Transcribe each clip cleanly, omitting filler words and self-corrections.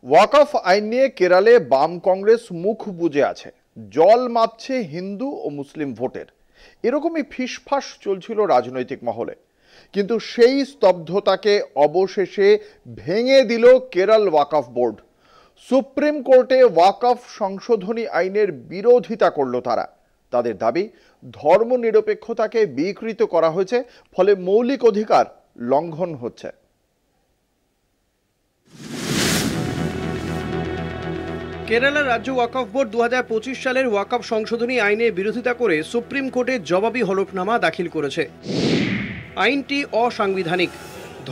ওয়াকফ আইন নিয়ে কেরালে বাম কংগ্রেস মুখ বুজে আছে। জল মাপছে হিন্দু ও মুসলিম ভোটের, এরকমই ফিসফাস চলছিল রাজনৈতিক মহলে। কিন্তু সেই স্তব্ধতাকে অবশেষে ভেঙে দিল কেরল ওয়াকফ বোর্ড। সুপ্রিম কোর্টে ওয়াকফ সংশোধনী আইনের বিরোধিতা করল তারা। তাদের দাবি, ধর্মনিরপেক্ষতাকে বিকৃত করা হয়েছে, ফলে মৌলিক অধিকার লঙ্ঘন হচ্ছে। কেরালা রাজ্য ওয়াকফ বোর্ড 2025 সালের ওয়াকফ সংশোধনী আইনের বিরোধিতা করে সুপ্রিম কোর্টে জবাবি হলফনামা দাখিল করেছে। আইনটি অসাংবিধানিক,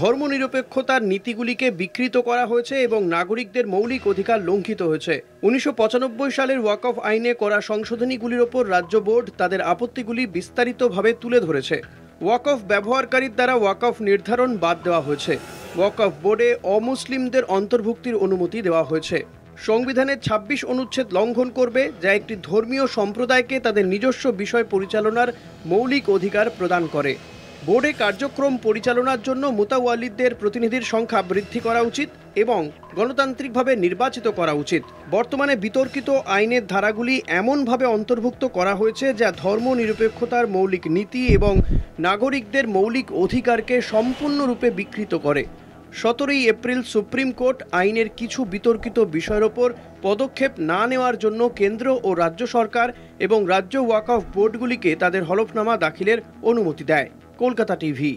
ধর্মনিরপেক্ষতার নীতিগুলিকে বিকৃত করা হয়েছে এবং নাগরিকদের মৌলিক অধিকার লঙ্ঘিত হয়েছে। 1995 সালের ওয়াকফ আইনে করা সংশোধনীগুলির ওপর রাজ্য বোর্ড তাদের আপত্তিগুলি বিস্তারিতভাবে তুলে ধরেছে। ওয়াকফ ব্যবহারকারীর দ্বারা ওয়াকফ নির্ধারণ বাদ দেওয়া হয়েছে। ওয়াকফ বোর্ডে অমুসলিমদের অন্তর্ভুক্তির অনুমতি দেওয়া হয়েছে। সংবিধানের 26 অনুচ্ছেদ লঙ্ঘন করবে, যা একটি ধর্মীয় সম্প্রদায়কে তাদের নিজস্ব বিষয় পরিচালনার মৌলিক অধিকার প্রদান করে। বোর্ডে কার্যক্রম পরিচালনার জন্য মুতাওয়াল্লিদের প্রতিনিধির সংখ্যা বৃদ্ধি করা উচিত এবং গণতান্ত্রিকভাবে নির্বাচিত করা উচিত। বর্তমানে বিতর্কিত আইনের ধারাগুলি এমনভাবে অন্তর্ভুক্ত করা হয়েছে যা ধর্মনিরপেক্ষতার মৌলিক নীতি এবং নাগরিকদের মৌলিক অধিকারকে সম্পূর্ণরূপে বিকৃত করে। 17 এপ্রিল সুপ্রিম কোর্ট আইনের কিছু বিতর্কিত বিষয়ের ওপর পদক্ষেপ না নেওয়ার জন্য কেন্দ্র ও রাজ্য সরকার এবং রাজ্য ওয়াকফ বোর্ডগুলিকে তাদের হলফনামা দাখিলের অনুমতি দেয়। কলকাতা টিভি।